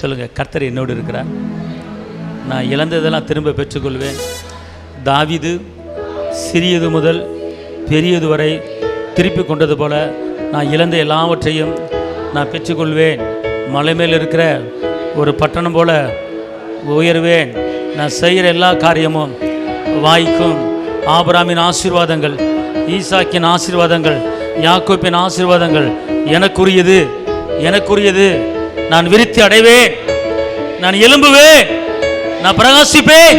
சொல்லுங்கள், கர்த்தர் என்னோடு இருக்கிறார். நான் இழந்ததெல்லாம் திரும்ப பெற்றுக்கொள்வேன். தாவீது சிறியது முதல் பெரியது வரை திருப்பி கொண்டது போல நான் இழந்த எல்லாவற்றையும் நான் பெற்றுக்கொள்வேன். மலை மேல் இருக்கிற ஒரு பட்டணம் போல உயர்வேன். நான் செய்கிற எல்லா காரியமும் வாய்க்கும். ஆபிரகாமின் ஆசீர்வாதங்கள், ஈசாக்கின் ஆசீர்வாதங்கள், யாக்கோபின் ஆசீர்வாதங்கள் எனக்குரியது, எனக்குரியது. நான் விருத்தி அடைவேன், நான் எழும்புவேன், நான் பிரகாசிப்பேன்,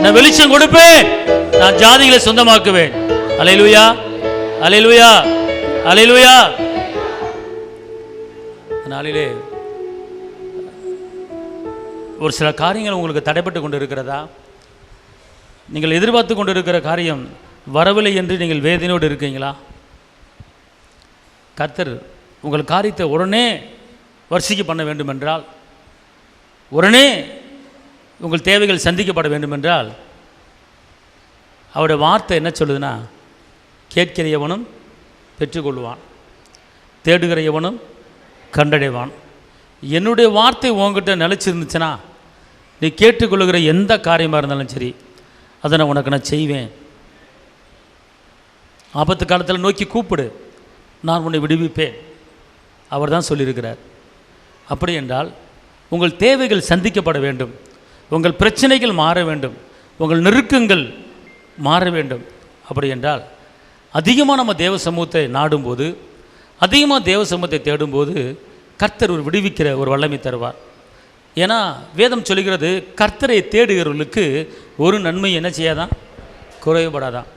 நான் வெளிச்சம் கொடுப்பேன், நான் ஜாதிகளை சொந்தமாக்குவேன். அல்லேலூயா, அல்லேலூயா, அல்லேலூயா. நாளிலே ஒரு சில காரியங்கள் உங்களுக்கு தடைப்பட்டு கொண்டு இருக்கிறதா? நீங்கள் எதிர்பார்த்து கொண்டு இருக்கிற காரியம் வரவில்லை என்று நீங்கள் வேதனையோடு இருக்கீங்களா? கர்த்தர் உங்கள் காரியத்தை உடனே வர்ஷிக்க பண்ண வேண்டுமென்றால், உடனே உங்கள் தேவைகள் சந்திக்கப்பட வேண்டுமென்றால், அவருடைய வார்த்தை என்ன சொல்லுதுன்னா, கேட்கிற எவனும் பெற்றுக்கொள்வான், தேடுகிற எவனும் கண்டடைவான். என்னுடைய வார்த்தை உங்ககிட்ட நிலச்சிருந்துச்சுன்னா, நீ கேட்டுக்கொள்ளுகிற எந்த காரியமாக இருந்தாலும் சரி, அதை நான் உனக்கு நான் செய்வேன். ஆபத்து காலத்தில் நோக்கி கூப்பிடு, நான் உன்னை விடுவிப்பேன். அவர் தான் சொல்லியிருக்கிறார். அப்படி என்றால் உங்கள் தேவைகள் சந்திக்கப்பட வேண்டும், உங்கள் பிரச்சனைகள் மாற வேண்டும், உங்கள் நெருக்கங்கள் மாற வேண்டும். அப்படி என்றால் அதிகமாக நம்ம தேவ சமூகத்தை நாடும்போது, அதிகமாக தேவ சமூகத்தை தேடும்போது கர்த்தர் ஒரு விடுவிக்கிற ஒரு வல்லமை தருவார். ஏன்னா வேதம் சொல்லுகிறது, கர்த்தரை தேடுகிறவர்களுக்கு ஒரு நன்மை என்ன செய்யாதான், குறைபடாதான்.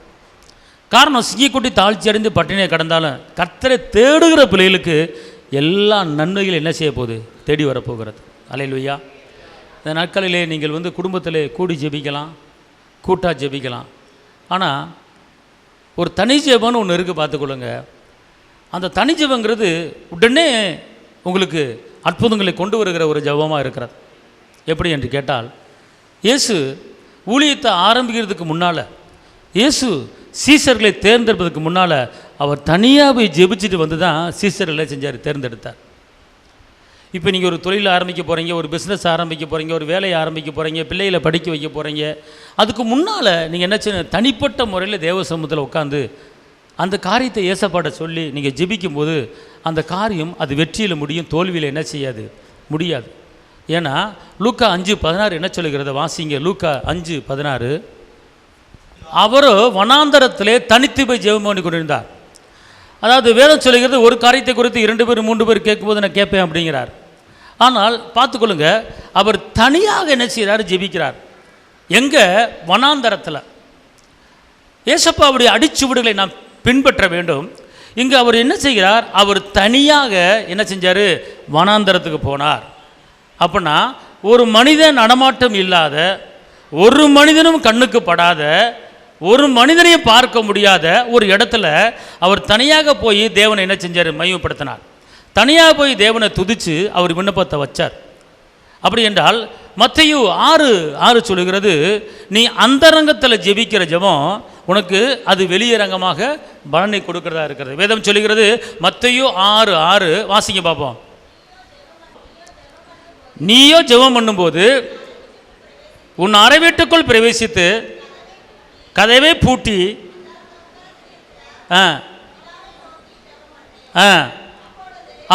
காரணம், சிங்கிக்குட்டி தாழ்ச்சி அடைந்து பட்டினியை கடந்தாலும் கர்த்தரை தேடுகிற பிள்ளைகளுக்கு எல்லா நன்மைகளும் என்ன செய்ய போகுது, தேடி வரப்போகிறது. அல்லேலூயா. இந்த நாட்களிலே நீங்கள் குடும்பத்தில் கூடி ஜெபிக்கலாம், கூட்டாக ஜெபிக்கலாம். ஆனால் ஒரு தனி ஜெபம்னு ஒன்று இருக்குது, பார்த்துக்கொள்ளுங்க. அந்த தனி ஜெபங்கிறது உடனே உங்களுக்கு அற்புதங்களை கொண்டு வருகிற ஒரு ஜெபமாக இருக்கிறது. எப்படி என்று கேட்டால், இயேசு ஊழியத்தை ஆரம்பிக்கிறதுக்கு முன்னால், இயேசு சீசர்களை தேர்ந்தெடுப்பதற்கு முன்னால் அவர் தனியாக போய் ஜெபிச்சுட்டு வந்து தான் சீசர்களை செஞ்சார், தேர்ந்தெடுத்தார். இப்போ நீங்கள் ஒரு தொழில் ஆரம்பிக்க போகிறீங்க, ஒரு பிஸ்னஸ் ஆரம்பிக்க போகிறீங்க, ஒரு வேலையை ஆரம்பிக்க போகிறீங்க, பிள்ளைகளை படிக்க வைக்க போகிறீங்க. அதுக்கு முன்னால் நீங்கள் என்ன செய்யணும், தனிப்பட்ட முறையில் தேவ சமூகத்தில் உட்காந்து அந்த காரியத்தை ஏசப்பாட்ட சொல்லி நீங்கள் ஜெபிக்கும்போது அந்த காரியம் அது வெற்றியில் முடியும், தோல்வியில் என்ன செய்யாது, முடியாது. ஏன்னா லூக்கா 5:16 என்ன சொல்லுகிறத வாசிங்க. லூக்கா 5:16. அவரோ வனாந்தரத்திலே தனித்து போய் ஜெபம் பண்ணி கொண்டிருந்தார். அதாவது வேதம் சொல்லுகிறது, ஒரு காரியத்தை குறித்து 2 பேர் 3 பேர் கேட்கும்போது நான் கேட்பேன் அப்படிங்கிறார். ஆனால் பார்த்துக்கொள்ளுங்க, அவர் தனியாக என்ன செய்கிறார், ஜெபிக்கிறார். எங்கே? வனாந்தரத்தில். ஏசப்பாவுடைய அடிச்சுவடுகளை நாம் பின்பற்ற வேண்டும். இங்கே அவர் என்ன செய்கிறார், அவர் தனியாக என்ன செஞ்சார், வனாந்தரத்துக்கு போனார். அப்படின்னா ஒரு மனிதன் நடமாட்டம் இல்லாத, ஒரு மனிதனும் கண்ணுக்கு படாத, ஒரு மனிதனையும் பார்க்க முடியாத ஒரு இடத்துல அவர் தனியாக போய் தேவனை என்ன செஞ்சார், மையப்படுத்தினார். தனியாக போய் தேவனை துதித்து அவர் விண்ணப்பத்தை வச்சார். அப்படி என்றால் மத்தேயு 6:6 சொல்லுகிறது, நீ அந்தரங்கத்தில் ஜெபிக்கிற ஜெபம் உனக்கு அது வெளியரங்கமாக பலனை கொடுக்கிறதா இருக்கிறது. வேதம் சொல்லுகிறது, மத்தேயு 6:6 வாசிங்க பார்ப்போம். நீயோ ஜெபம் பண்ணும்போது உன் அறை வீட்டுக்குள் பிரவேசித்து கதவை பூட்டி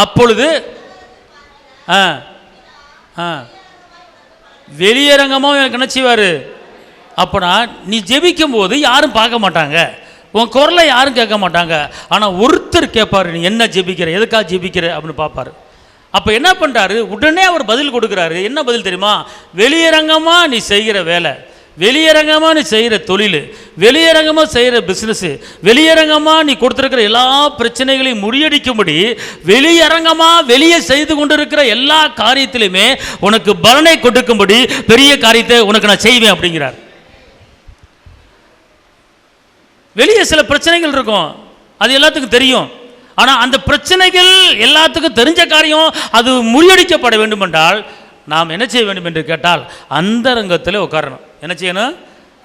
அப்பொழுது வெளியரங்கமாக எனக்கு என்ன செய்வார். அப்போனா நீ ஜெபிக்கும் போது யாரும் பார்க்க மாட்டாங்க, உன் குரலை யாரும் கேட்க மாட்டாங்க. ஆனால் ஒருத்தர் கேட்பார், நீ என்ன ஜெபிக்கிற, எதுக்காக ஜெபிக்கிற அப்படின்னு பார்ப்பார். அப்போ என்ன பண்ணுறாரு, உடனே அவர் பதில் கொடுக்குறாரு. என்ன பதில் தெரியுமா? வெளியரங்கமாக நீ செய்கிற வேலை, வெளியரங்கமாக நீ செய்கிற தொழில், வெளியரங்கமாக செய்கிற பிஸ்னஸ்ஸு, வெளியரங்கமாக நீ கொடுத்துருக்கிற எல்லா பிரச்சனைகளையும் முறியடிக்கும்படி வெளியரங்கமாக வெளியே செய்து கொண்டு இருக்கிற எல்லா காரியத்திலையுமே உனக்கு பலனை கொடுக்கும்படி பெரிய காரியத்தை உனக்கு நான் செய்வேன் அப்படிங்கிறார். வெளியே சில பிரச்சனைகள் இருக்கும், அது எல்லாத்துக்கும் தெரியும். ஆனால் அந்த பிரச்சனைகள் எல்லாத்துக்கும் தெரிஞ்ச காரியம் அது முறியடிக்கப்பட வேண்டும் என்றால் நாம் என்ன செய்ய வேண்டும் என்று கேட்டால் அந்தரங்கத்தில் உட்காரணும். என்ன செய்யணும்?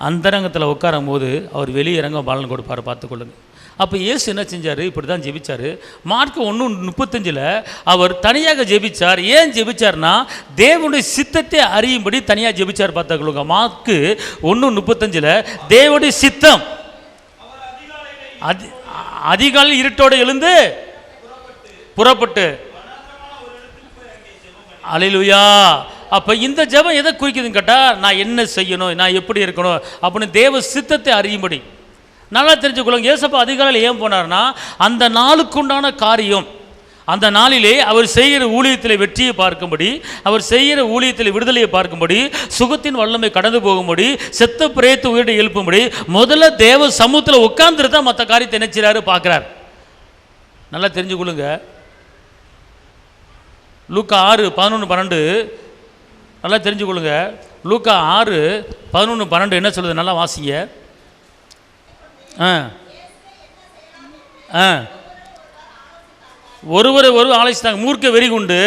அந்தரங்கத்தில் உட்காரும் போது அவர் வெளியரங்கம் பலன் கொடுப்பார். பார்த்துக்கொள்ளுங்க. அப்போ இயேசு என்ன செஞ்சார்? இப்படி தான் ஜெபிச்சார். மார்க் 1:35 அவர் தனியாக ஜெபிச்சார். ஏன் ஜெபிச்சார்னா தேவனுடைய சித்தத்தை அறியும்படி தனியாக ஜெபிச்சார். பார்த்தாங்க மார்க் 1:35 தேவனுடைய சித்தம். அதிகாலையில் இருட்டோடு எழுந்து புறப்பட்டு அல்லேலூயா. அப்போ இந்த ஜெபம் எதை குறிக்குதுன்னு கேட்டால், நான் என்ன செய்யணும், நான் எப்படி இருக்கணும் அப்படின்னு தேவ சித்தத்தை அறியும்படி. நல்லா தெரிஞ்சுக்கொள்ளுங்க. ஏசப்பா அதிகாலையில் ஏன் போனார்னா, அந்த நாளுக்குண்டான காரியம், அந்த நாளிலே அவர் செய்கிற ஊழியத்தில் வெற்றியை பார்க்கும்படி, அவர் செய்கிற ஊழியத்தில் விடுதலையை பார்க்கும்படி, சுகத்தின் வல்லமை கடந்து போகும்படி, செத்த பிரேத்து உயிரை எழுப்பும்படி முதல்ல தேவ சமூகத்தில் உட்கார்ந்துட்டு தான் மற்ற காரியத்தை நினைச்சாரு பார்க்குறார். நல்லா தெரிஞ்சுக்கொள்ளுங்க. லூக்கா 6:11-12 நல்லா தெரிஞ்சுக்கொள்ளுங்க. லூக்கா 6:11-12 என்ன சொல்லுது? நல்லா வாசிங்க. ஒருவர் ஆலோசித்தாங்க. மூர்க்க வெறி கொண்டு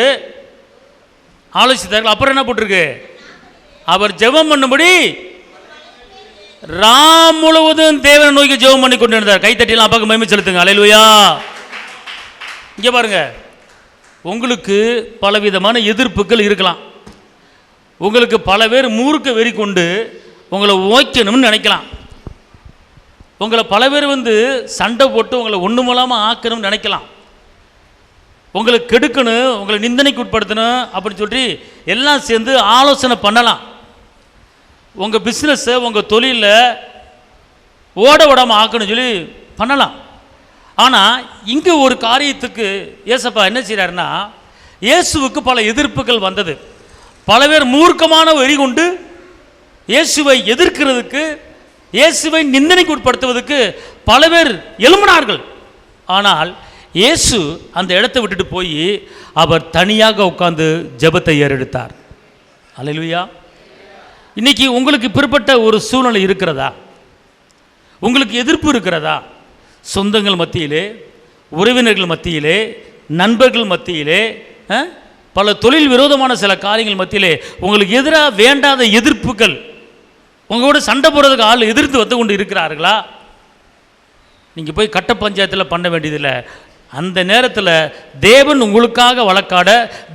ஆலோசித்தார்கள். அப்புறம் என்ன போட்டிருக்கு? அவர் ஜெபம் பண்ணும்படி ராம் முழுவதும் தேவனை நோக்கி ஜெபம் பண்ணி கொண்டு இருந்தார். கைத்தட்டிலாம் அப்பாவுக்கு மகிமை செலுத்துங்க. அல்லேலூயா. இங்கே பாருங்க, உங்களுக்கு பலவிதமான எதிர்ப்புகள் இருக்கலாம். உங்களுக்கு பல பேர் மூர்க்க வெறி கொண்டு உங்களை ஓய்க்கணும்னு நினைக்கலாம். உங்களை பல பேர் சண்டை போட்டு உங்களை ஒன்று மூலமாக ஆக்கணும்னு நினைக்கலாம். உங்களை கெடுக்கணும், உங்களை நிந்தனைக்கு உட்படுத்தணும் அப்படின்னு சொல்லி எல்லாம் சேர்ந்து ஆலோசனை பண்ணலாம். உங்கள் பிஸ்னஸை, உங்கள் தொழிலில் ஓட விடாமல் ஆக்கணும்னு சொல்லி பண்ணலாம். ஆனால் இங்கே ஒரு காரியத்துக்கு ஏசப்பா என்ன செய்கிறாருன்னா, இயேசுவுக்கு பல எதிர்ப்புகள் வந்தது. பல பேர் மூர்க்கமான வெறி கொண்டு இயேசுவை எதிர்க்கிறதுக்கு, இயேசுவை நிந்தனைக்கு உட்படுத்துவதற்கு பல பேர் எழும்பினார்கள். ஆனால் இயேசு அந்த இடத்தை விட்டுட்டு போய் அவர் தனியாக உட்கார்ந்து ஜெபத்தை ஏறெடுத்தார். அல்லேலூயா. இன்னைக்கு உங்களுக்கு பிற்பட்ட ஒரு சூழ்நிலை இருக்கிறதா? உங்களுக்கு எதிர்ப்பு இருக்கிறதா? சொந்தங்கள் மத்தியிலே, உறவினர்கள் மத்தியிலே, நண்பர்கள் மத்தியிலே, பல தொழில் விரோதமான சில காரியங்கள் மத்தியிலே உங்களுக்கு எதிராக வேண்டாத எதிர்ப்புகள், உங்களோட சண்டை போடுறதுக்கு ஆள் எதிர்த்து வந்து கொண்டு இருக்கிறார்களா? நீங்கள் போய் கட்ட பஞ்சாயத்தில் பண்ண வேண்டியதில்லை. அந்த நேரத்தில் தேவன் உங்களுக்காக வழக்காட,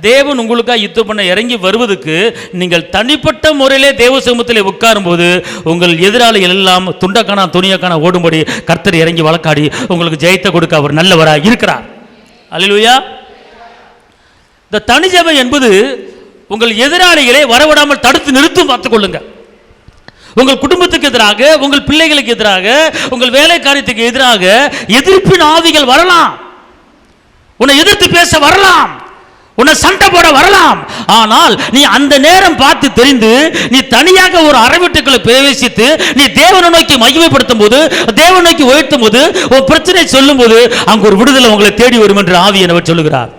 தேவன் உங்களுக்காக யுத்தம் பண்ண இறங்கி வருவதற்கு நீங்கள் தனிப்பட்ட முறையிலே தேவ சமூகத்தில் உட்காரும்போது உங்கள் எதிராளிகள் எல்லாம் துண்டக்கானா துணியக்கானா ஓடும்படி கர்த்தர் இறங்கி வழக்காடி உங்களுக்கு ஜெயத்தை கொடுக்க அவர் நல்லவராக இருக்கிறார். அல்லேலூயா. இந்த தனி ஜெபம் என்பது உங்கள் எதிராளிகளை வரவிடாமல் தடுத்து நிறுத்தும். பார்த்துக்கொள்ளுங்க. உங்கள் குடும்பத்துக்கு எதிராக, உங்கள் பிள்ளைகளுக்கு எதிராக, உங்கள் வேலை காரியத்துக்கு எதிராக எதிர்ப்பின் ஆவிகள் வரலாம். உன்னை எதிர்த்து பேச வரலாம், உன்னை சண்டை போட வரலாம். ஆனால் நீ அந்த நேரம் பார்த்து தெரிந்து நீ தனியாக ஒரு அறை வீட்டுக்குள்ள பிரவேசித்து நீ தேவனை நோக்கி மகிமைப்படுத்தும் போது, தேவனை நோக்கி உயர்த்தும் போது, உன் பிரச்சனை சொல்லும் போது அங்கு ஒரு விடுதலை உங்களை தேடி வரும் என்று ஆவியானவர் சொல்லுகிறார்.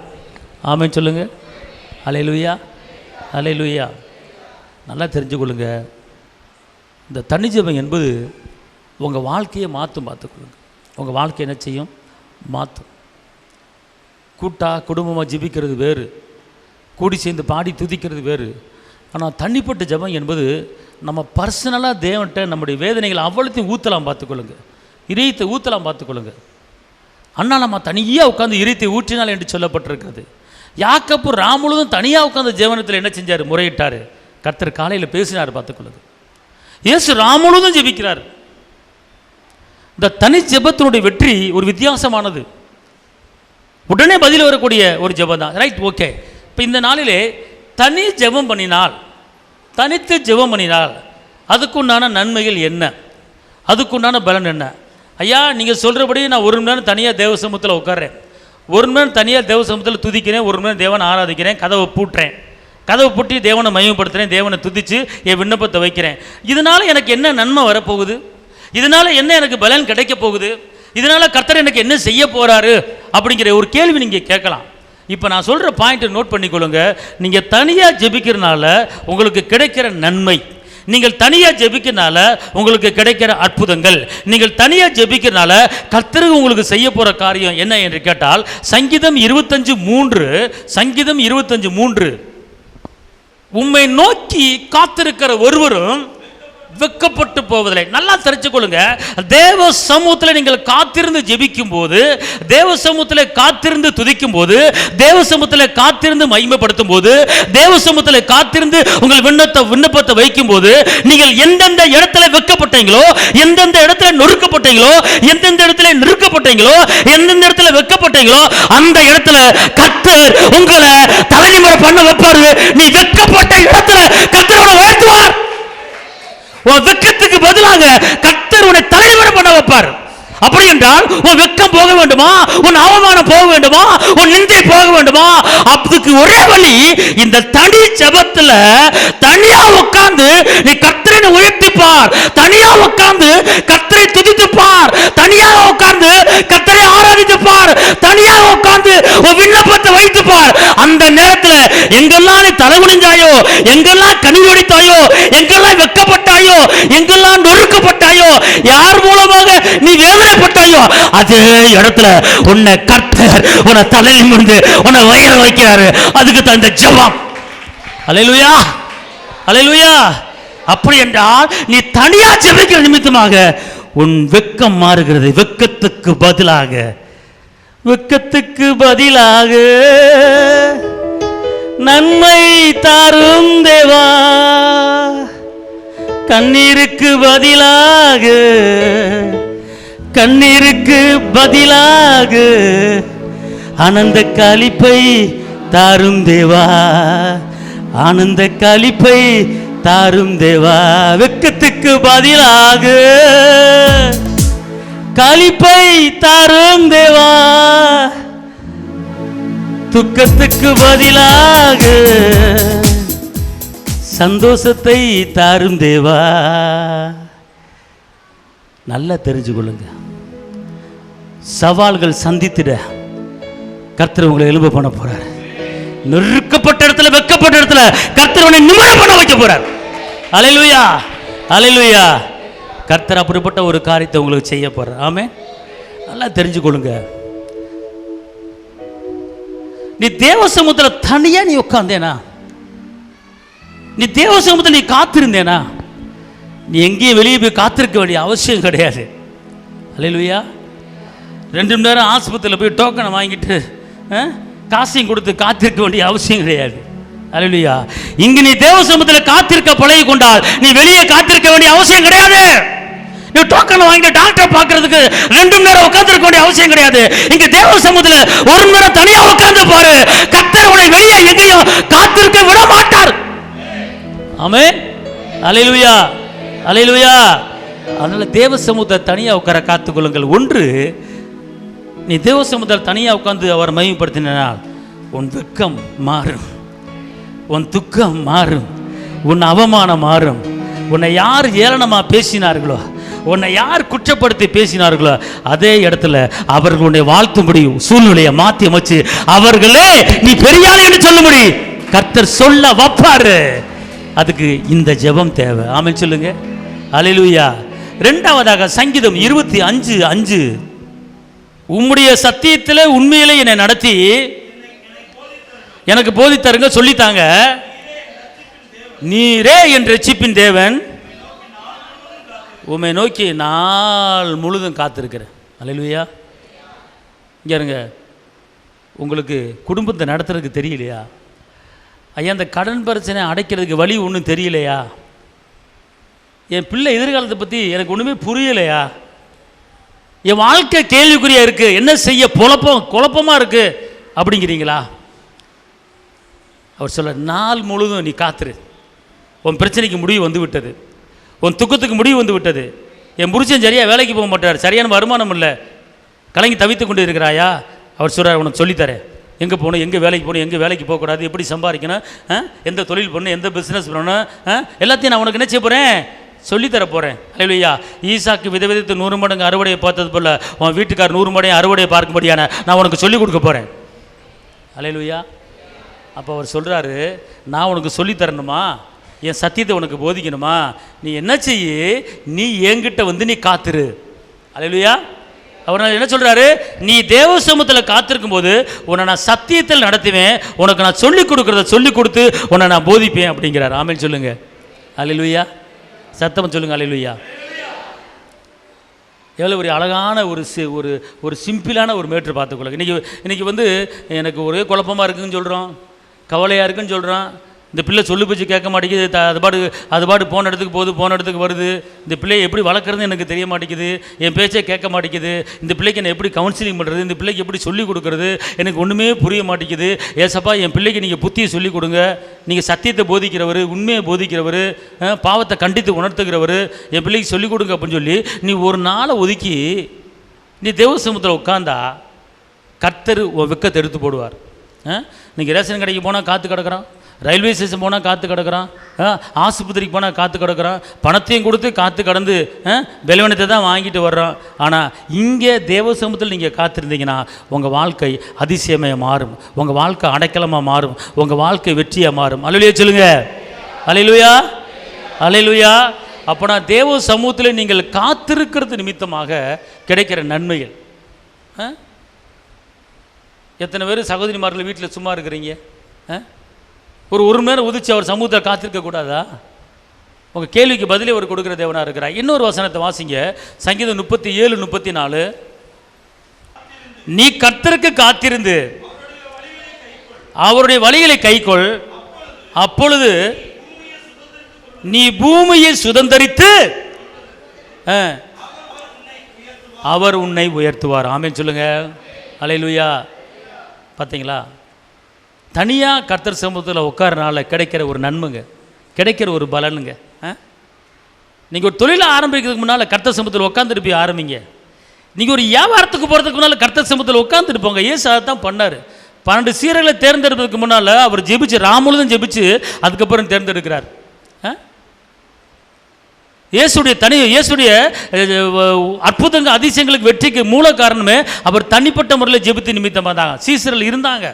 ஆமென் சொல்லுங்க. அல்லேலூயா. அல்லேலூயா. நல்லா தெரிஞ்சுக்கொள்ளுங்க. இந்த தனி ஜெபம் என்பது உங்கள் வாழ்க்கையை மாற்றும். பார்த்துக்கொள்ளுங்க. உங்கள் வாழ்க்கை என்ன செய்யும்? மாற்றும். கூட்டாக குடும்பமாக ஜெபிக்கிறது வேறு, கூடி சேர்ந்து பாடி துதிக்கிறது வேறு. ஆனால் தனிப்பட்ட ஜெபம் என்பது நம்ம பர்சனலாக தேவன்கிட்ட நம்முடைய வேதனைகளை அவ்வளோத்தையும் ஊற்றலாம். பார்த்துக்கொள்ளுங்க. இதயத்தை ஊற்றலாம். பார்த்துக்கொள்ளுங்க. அண்ணா நம்ம தனியாக உட்காந்து இதயத்தை ஊற்றினால் என்று சொல்லப்பட்டிருக்கிறது. யாக்கோபு ராமுழுதும் தனியாக உட்காந்து ஜெபத்தில் என்ன செஞ்சார்? முறையிட்டார். கர்த்தர் காலையில் பேசினார். பார்த்துக்கொள்ளுங்க. இயேசு ராமுழுதும் ஜெபிக்கிறார். இந்த தனி ஜெபத்தினுடைய வெற்றி ஒரு வித்தியாசமானது. உடனே பதில் வரக்கூடிய ஒரு ஜெபம் தான். Right, okay. இப்போ இந்த நாளிலே தனி ஜெபம் பண்ணினால், தனித்து ஜெபம் பண்ணினால் அதுக்குண்டான நன்மைகள் என்ன, அதுக்குண்டான பலன் என்ன? ஐயா, நீங்கள் சொல்கிறபடி நான் ஒரு மணி நேரம் தனியாக தேவ சமூகத்தில் உட்கார்றேன், ஒரு மணி நேரம் தனியாக தேவ சமூகத்தில் துதிக்கிறேன், ஒரு மணி நேரம் தேவனை ஆராதிக்கிறேன், கதவை பூட்டுறேன், கதவை பூட்டி தேவனை மகிமைப்படுத்துகிறேன், தேவனை துதித்து என் விண்ணப்பத்தை வைக்கிறேன். இதனால் எனக்கு என்ன நன்மை வரப்போகுது? இதனால் என்ன எனக்கு பலன் கிடைக்க போகுது? இதனால் கர்த்தர் எனக்கு என்ன செய்ய போகிறாரு அப்படிங்கிற ஒரு கேள்வி நீங்கள் கேட்கலாம். இப்போ நான் சொல்கிற பாயிண்ட்டை நோட் பண்ணிக்கொள்ளுங்க. நீங்கள் தனியாக ஜெபிக்கிறனால உங்களுக்கு கிடைக்கிற நன்மை, நீங்கள் தனியாக ஜெபிக்கிறனால உங்களுக்கு கிடைக்கிற அற்புதங்கள், நீங்கள் தனியாக ஜெபிக்கிறனால கர்த்தருக்கு உங்களுக்கு செய்ய போகிற காரியம் என்ன என்று கேட்டால், சங்கீதம் 25:3 உம்மை நோக்கி காத்திருக்கிற ஒருவரும் வெட்கப்பட்டு போவதில்லை. நல்லா தெரிஞ்சுக்கொள்ளுங்க. தேவ சமூகத்தில் நீங்கள் காத்திருந்து ஜெபிக்கும் போது, தேவ சமூகத்தில் காத்திருந்து துதிக்கும் போது, தேவ சமூகத்தில் காத்திருந்து மகிமைப்படுத்தும் போது, தேவ சமூகத்தில் காத்திருந்து உங்கள் விண்ணப்பத்தை வைக்கும் போது, நீங்கள் எந்தெந்த இடத்துல வெட்கப்பட்டீங்களோ, எந்தெந்த இடத்துல நொறுக்கப்பட்டீங்களோ, எந்தெந்த இடத்துல நிறுக்கப்பட்டீங்களோ, எந்தெந்த இடத்துல வெட்கப்பட்டீங்களோ, அந்த இடத்துல கர்த்தர் உங்களை தலைநிமிர பண்ண வைப்பாரு. நீ வெட்கப்பட்ட இடத்துல கர்த்தர் உன்னை உயர்த்துவார். உன் வெட்கத்துக்கு பதிலாக கர்த்தர் உன்னை தலைநிமிர பண்ண வைப்பார். அப்படி என்றால் உன் வெட்கம் போக வேண்டுமா, உன் அவமானம் போக வேண்டுமா, உன் நிந்தை போக வேண்டுமா? அதுக்கு ஒரே வழி, இந்த தனி ஜெபத்துல தனியா உட்கார்ந்து நீ கர்த்தரை உயர்த்திப்பார், தனியா உட்கார்ந்து கர்த்தரை துதித்துப்பார், தனியா உட்கார்ந்து கர்த்தரை ஆராதித்துப்பார், தனியா உட்கார்ந்து உன் விண்ணப்பத்தை வைத்துப்பார். அந்த நேரத்துல எங்கெல்லாம் நீ தலைகுனிஞ்சாயோ, எங்கெல்லாம் கனிவொடித்தாயோ, எங்கெல்லாம் வெட்கப்பட்டாயோ, எங்கெல்லாம் நொறுக்கப்பட்டாயோ, யார் மூலமாக நீ வேதனைப்பட்டாயோ, அதே இடத்துல உன்னை கர்த்தர் உன்னை தலையில் நிமிர்ந்து உன்னை வயிற வைக்கிறாரு. அதுக்கு தான் இந்த ஜெபம். அல்லேலூயா, அல்லேலூயா. அப்படி என்றால் நீ தனியா ஜெபிக்கிற நிமித்தமாக உன் வெட்கம் மாறுகிறது. வெட்கத்துக்கு பதிலாக, வெட்கத்துக்கு பதிலாக நன்மை தாரும் தேவா, கண்ணீருக்கு பதிலாக, கண்ணீருக்கு பதிலாக ஆனந்த களிப்பை தாரும் தேவா, ஆனந்த களிப்பை தாரும் தேவா. வெட்கத்துக்கு பதிலாக களிப்பை தாரும் தேவா, துக்கத்துக்கு பதிலாக சந்தோஷத்தை தாரும் தேவா. நல்லா தெரிஞ்சுக்கொள்ளுங்க. சவால்கள் சந்தித்திட கர்த்தர் உங்களை எழும்ப பண்ண போறார். நெருக்கப்பட்ட இடத்துல, வெட்கப்பட்ட இடத்துல கர்த்தர் உன்னை நிமிர பண்ண வைக்க போறார். அல்லேலூயா, அல்லேலூயா. கர்த்தர் அப்படிப்பட்ட ஒரு காரியத்தை உங்களுக்கு செய்ய போறார். ஆமென். நல்லா தெரிஞ்சுக்கொள்ளுங்க. நீ தேவ சமூகத்தில் தனியா நீ உட்கார்ந்தேனா, நீ தேவ சமூகத்தில் நீ காத்திருந்தேனா, நீ எங்கேயும் வெளியே போய் காத்திருக்க வேண்டிய அவசியம் கிடையாது. அல்லேலூயா. 2 மணி நேரம் ஆஸ்பத்திரியில் போய் டோக்கனை வாங்கிட்டு காசையும் கொடுத்து காத்திருக்க வேண்டிய அவசியம் கிடையாது. அல்லேலூயா. இங்கு நீ தேவ சமூகத்தில் காத்திருக்க பழகி கொண்டால் நீ வெளியே காத்திருக்க வேண்டிய அவசியம் கிடையாது. நீ டோக்கனை வாங்கிட்டு டாக்டரை பார்க்கறதுக்கு 2 மணி நேரம் உட்கார்ந்திருக்க வேண்டிய அவசியம் கிடையாது. இங்க தேவ சமூகத்தில் 1 மணி நேரம் தனியா உட்கார்ந்து பாரு. கர்த்தர் உன்னை வெளியே எங்கேயும் காத்திருக்க விட மாட்டார். ஆமென். அல்லேலூயா, அல்லேலூயா. அதனால தேவ சமூகத்தை தனியா உட்கார காத்துக்கொள்ளுங்கள். ஒன்று, நீ தேவ சமூகத்தில் தனியா உட்கார்ந்து அவர் மகிமைப்படுத்தினால் உன் வெட்கம் மாறும், உன் துக்கம் மாறும், உன் அவமானம் மாறும். உன்னை யார் ஏளனமா பேசினார்களோ, உன்னை யார் குற்றப்படுத்தி பேசினார்களோ, அதே இடத்துல அவர்களுடைய வாழ்த்தும்படி சூழ்நிலையை மாற்றி அமைச்சு அவர்களே நீ பெரியாள் என்று சொல்லும்படி கர்த்தர் சொல்ல வைப்பாரு. அதுக்கு இந்த ஜெபம் தேவை. ஆமென் சொல்லுங்க. அல்லேலூயா. 2வதாக சங்கீதம் 25:5, உம்முடைய சத்தியத்தில் உண்மையிலே என்னை நடத்தி எனக்கு போதித்தருங்க, சொல்லித்தாங்க. நீரே என் ரட்சிப்பின் தேவன், உம்மை நோக்கி நாள் முழுதும் காத்திருக்கிறேன். அல்லேலூயா. இங்கே இருங்க. உங்களுக்கு குடும்பத்தை நடத்துறதுக்கு தெரியலையா? ஐயா, அந்த கடன் பிரச்சனை அடைக்கிறதுக்கு வழி ஒன்றும் தெரியலையா? என் பிள்ளை எதிர்காலத்தை பற்றி எனக்கு ஒன்றுமே புரியலையா? என் வாழ்க்கை கேள்விக்குறியா இருக்குது, என்ன செய்ய குழப்பமாக இருக்குது அப்படிங்கிறீங்களா? அவர் சொல்ல, நாள் முழுதும் நீ காத்துரு. உன் பிரச்சனைக்கு முடிவு வந்து விட்டது, உன் துக்கத்துக்கு முடிவு வந்து விட்டது. என் புருஷன் சரியாக வேலைக்கு போக மாட்டார், சரியான வருமானம் இல்லை, கலங்கி தவித்து கொண்டு இருக்கிறாயா? அவர் சொல்கிறார், உனக்கு சொல்லித்தரேன். எங்கே போகணும், எங்கே வேலைக்கு போகணும், எங்கே வேலைக்கு போகக்கூடாது, எப்படி சம்பாதிக்கணும், எந்த தொழில் பண்ணணும், எந்த பிஸ்னஸ் பண்ணணும், எல்லாத்தையும் நான் உனக்கு என்ன செய்ய போகிறேன், சொல்லித்தர போகிறேன். அல்லேலூயா. ஈசாக்கு விதவிதத்து 100 மடங்கு அறுவடையை பார்த்தது போல் உன் வீட்டுக்கார் 100 மடங்கு அறுவடையை பார்க்கும்படியான நான் உனக்கு சொல்லிக் கொடுக்க போகிறேன். அல்லேலூயா. அப்போ அவர் சொல்கிறாரு, நான் உனக்கு சொல்லித்தரணுமா, என் சத்தியத்தை உனக்கு போதிக்கணுமா, நீ என்ன செய்ய, நீ என்கிட்ட வந்து நீ காத்துரு. அல்லேலூயா. அவர் என்ன சொல்கிறாரு, நீ தேவ சமூகத்தில் காத்திருக்கும் போது உன்னை நான் சத்தியத்தில் நடத்துவேன், உனக்கு நான் சொல்லிக் கொடுக்குறத சொல்லிக் கொடுத்து உன்னை நான் போதிப்பேன் அப்படிங்கிறார். ஆமென் சொல்லுங்க. அல்லேலூயா. சத்தமாக சொல்லுங்க அல்லேலூயா. எவ்வளோ ஒரு அழகான ஒரு சிம்பிளான ஒரு மேட்ரு பார்த்துக்கொள்ளுங்க. இன்றைக்கி வந்து எனக்கு ஒரே குழப்பமாக இருக்குதுன்னு சொல்கிறோம், கவலையாக இருக்குன்னு சொல்கிறோம். இந்த பிள்ளை சொல்லு பேச்சு கேட்க மாட்டேங்குது, அது பாடு போன இடத்துக்கு போகுது, போன இடத்துக்கு வருது. இந்த பிள்ளையை எப்படி வளர்க்குறதுன்னு எனக்கு தெரிய மாட்டேங்குது, என் பேச்சே கேட்க மாட்டேங்குது. இந்த பிள்ளைக்கு நான் எப்படி கவுன்சிலிங் பண்ணுறது, இந்த பிள்ளைக்கு எப்படி சொல்லிக் கொடுக்குறது, எனக்கு ஒன்றுமே புரிய மாட்டேங்குது. ஏசப்பா என் பிள்ளைக்கு நீங்கள் புத்தியை சொல்லிக் கொடுங்க. நீங்கள் சத்தியத்தை போதிக்கிறவர், உண்மையை போதிக்கிறவர், பாவத்தை கண்டித்து உணர்த்துகிறவர், என் பிள்ளைக்கு சொல்லிக் கொடுங்க அப்படின்னு சொல்லி நீ ஒரு நாளை ஒதுக்கி நீ தேவ சமூகத்தில் உட்காந்தா கர்த்தர் வெக்கத்தை எடுத்து போடுவார். நீங்கள் ரேஷன் கடைக்கு போனால் காத்து கிடக்குறான், ரயில்வே ஸ்டேஷன் போனால் காத்து கிடக்குறான், ஆஸ்பத்திரிக்கு போனால் காத்து கிடக்குறான், பணத்தையும் கொடுத்து காத்து கடந்து பலவீனத்தை தான் வாங்கிட்டு வர்றோம். ஆனால் இங்கே தேவ சமூகத்தில் நீங்கள் காத்திருந்தீங்கன்னா உங்கள் வாழ்க்கை அதிசயமாக மாறும், உங்கள் வாழ்க்கை அடைக்கலமாக மாறும், உங்கள் வாழ்க்கை வெற்றியாக மாறும். அல்லேலூயா சொல்லுங்க, அல்லேலூயா, அல்லேலூயா. அப்போனா தேவ சமூகத்தில் நீங்கள் காத்திருக்கிறது நிமித்தமாக கிடைக்கிற நன்மைகள். எத்தனை பேர் சகோதரிமார்கள் வீட்டில் சும்மா இருக்கிறீங்க? ஒரு மணி நேரம் உதிச்சு அவர் சமூகத்தில் காத்திருக்க கூடாதா? உங்கள் கேள்விக்கு பதிலே அவர் கொடுக்குற தேவனாக இருக்கிறார். இன்னொரு வசனத்தை வாசிங்க, சங்கீதம் 37:34. நீ கர்த்தருக்கு காத்திருந்து அவருடைய வழிகளை கைக்கொள், அப்பொழுது நீ பூமியை சுதந்தரித்து அவர் உன்னை உயர்த்துவார். ஆமென் சொல்லுங்க, அல்லேலூயா. பார்த்தீங்களா, தனியாக கர்த்தர் சமூகத்தில் உட்காரனால கிடைக்கிற ஒரு நன்மைங்க, கிடைக்கிற ஒரு பலனுங்க. நீங்கள் ஒரு தொழிலை ஆரம்பிக்கிறதுக்கு முன்னால் கர்த்தர் சமூகத்தில் உட்காந்துட்டு போய் ஆரம்பிங்க. நீங்கள் ஒரு வியாபாரத்துக்கு போகிறதுக்கு முன்னால் கர்த்தர் சமூகத்தில் உட்காந்துட்டு போங்க. ஏசு அதை தான் பண்ணார். 12 சீரர்களை தேர்ந்தெடுப்பதற்கு முன்னால் அவர் ஜெபிச்சு, ராமுழுதும் ஜெபிச்சு அதுக்கப்புறம் தேர்ந்தெடுக்கிறார். இயேசுடைய அற்புதங்கள் அதிசயங்களுக்கு வெற்றிக்கு மூல காரணமே அவர் தனிப்பட்ட முறையில் ஜெபித்து நிமித்தமாக தான். சீசர்கள் இருந்தாங்க,